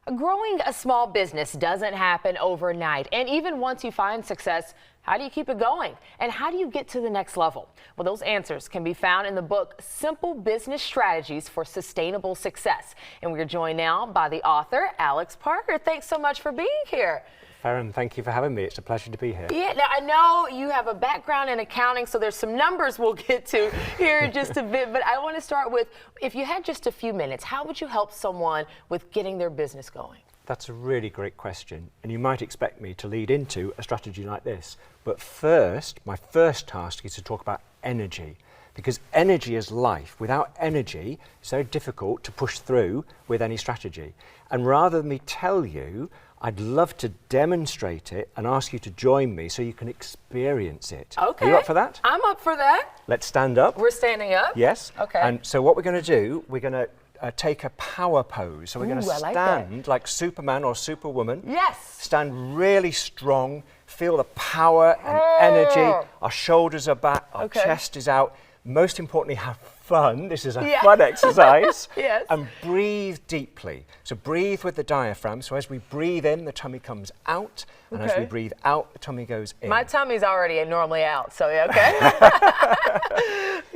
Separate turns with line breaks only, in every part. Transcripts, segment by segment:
Growing a small business doesn't happen overnight, and even once you find success, how do you keep it going? And how do you get to the next level? Well, those answers can be found in the book, Simple Business Strategies for Sustainable Success. And we're joined now by the author, Alex Parker. Thanks so much for being here.
Farron, thank you for having me. It's a pleasure to be here.
Yeah, now I know you have a background in accounting, so there's some numbers we'll get to here in just a bit, but I want to start with, if you had just a few minutes, how would you help someone with getting their business going?
That's a really great question, and you might expect me to lead into a strategy like this. But first, my first task is to talk about energy, because energy is life. Without energy, it's very difficult to push through with any strategy. And rather than me tell you, I'd love to demonstrate it and ask you to join me so you can experience it.
Okay.
Are you up for that?
I'm up for that.
Let's stand up.
We're standing up?
Yes.
Okay.
And so what we're going to do, we're going to take a power pose. So we're going to stand like Superman or Superwoman.
Yes.
Stand really strong. Feel the power and energy. Our shoulders are back. Our chest is out. Most importantly, have fun. This is a fun exercise.
Yes.
And breathe deeply. So breathe with the diaphragm. So as we breathe in, the tummy comes out. And as we breathe out, the tummy goes in.
My tummy's already normally out, so okay.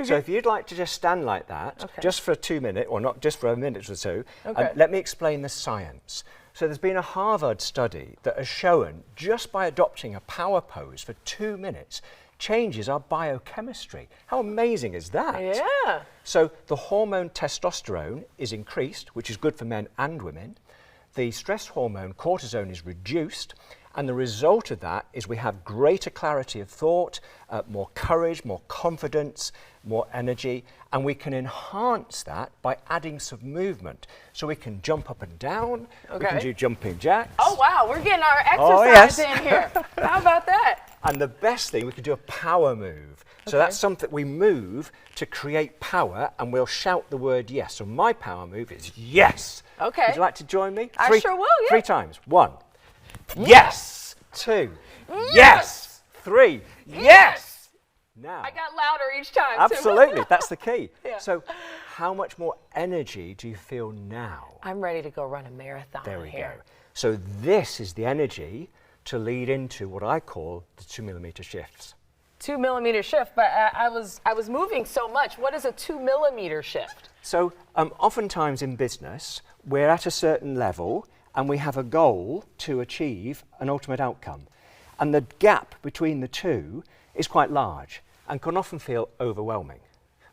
So if you'd like to just stand like that, just for 2 minutes, or not just for a minute or two, let me explain the science. So there's been a Harvard study that has shown just by adopting a power pose for 2 minutes, changes our biochemistry. How amazing is that?
Yeah.
So the hormone testosterone is increased, which is good for men and women. The stress hormone cortisone is reduced, and the result of that is we have greater clarity of thought, more courage, more confidence, more energy, and we can enhance that by adding some movement. So we can jump up and down, we can do jumping jacks.
Oh wow, we're getting our exercise in here. How about that?
And the best thing, we can do a power move. So that's something we move to create power, and we'll shout the word yes. So my power move is yes.
Okay.
Would you like to join me?
I sure will, yeah.
3 times. 1. Yes. 2. Yes. 3. Yes. Now.
I got louder each time.
Absolutely. That's the key.
Yeah.
So how much more energy do you feel now?
I'm ready to go run a marathon.
There we go. So this is the energy to lead into what I call the 2 millimeter shifts.
2 millimeter shift, but I was moving so much. What is a 2 millimeter shift?
So oftentimes in business, we're at a certain level and we have a goal to achieve an ultimate outcome. And the gap between the two is quite large and can often feel overwhelming.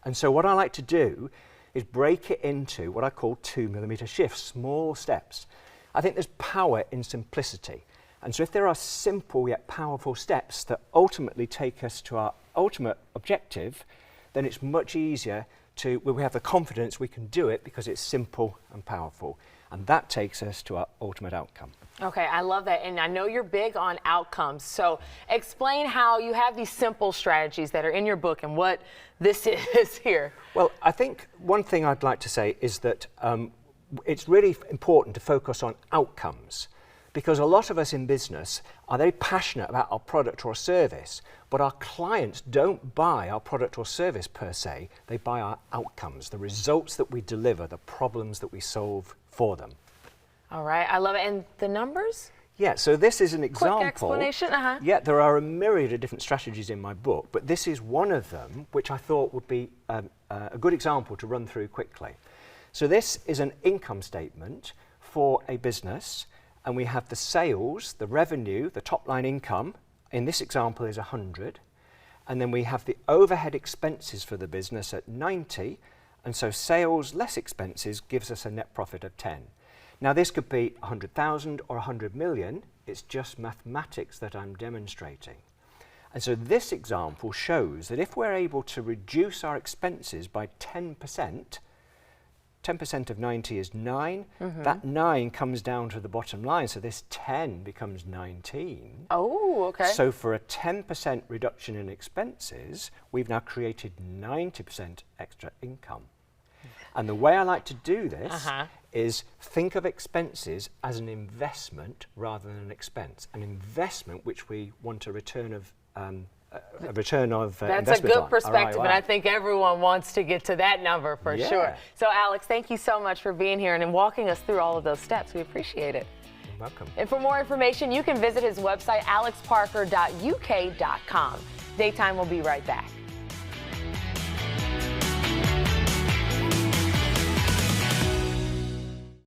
And so what I like to do is break it into what I call 2 millimeter shifts, small steps. I think there's power in simplicity. And so if there are simple yet powerful steps that ultimately take us to our ultimate objective, then it's much easier we have the confidence we can do it because it's simple and powerful. And that takes us to our ultimate outcome.
Okay, I love that. And I know you're big on outcomes. So explain how you have these simple strategies that are in your book and what this is here.
Well, I think one thing I'd like to say is that it's really important to focus on outcomes. Because a lot of us in business are very passionate about our product or service, but our clients don't buy our product or service per se. They buy our outcomes, the results that we deliver, the problems that we solve for them.
All right, I love it. And the numbers?
Yeah, so this is an example.
Quick explanation,
Yeah, there are a myriad of different strategies in my book, but this is one of them which I thought would be a good example to run through quickly. So this is an income statement for a business. And we have the sales, the revenue, the top line income, in this example is 100. And then we have the overhead expenses for the business at 90. And so sales less expenses gives us a net profit of 10. Now this could be 100,000 or 100 million. It's just mathematics that I'm demonstrating. And so this example shows that if we're able to reduce our expenses by 10%, 10% of 90 is 9. That 9 comes down to the bottom line, so this 10 becomes 19.
Oh, okay.
So for a 10% reduction in expenses, we've now created 90% extra income. And the way I like to do this is think of expenses as an investment rather than an expense. An investment which we want a return of a return of
That's
investment
a good
on.
perspective,
ROI.
and I think everyone wants to get to that number for
Yeah.
sure. So, Alex, thank you so much for being here and walking us through all of those steps. We appreciate it.
Welcome.
And for more information, you can visit his website, alexparker.uk.com. Daytime will be right back.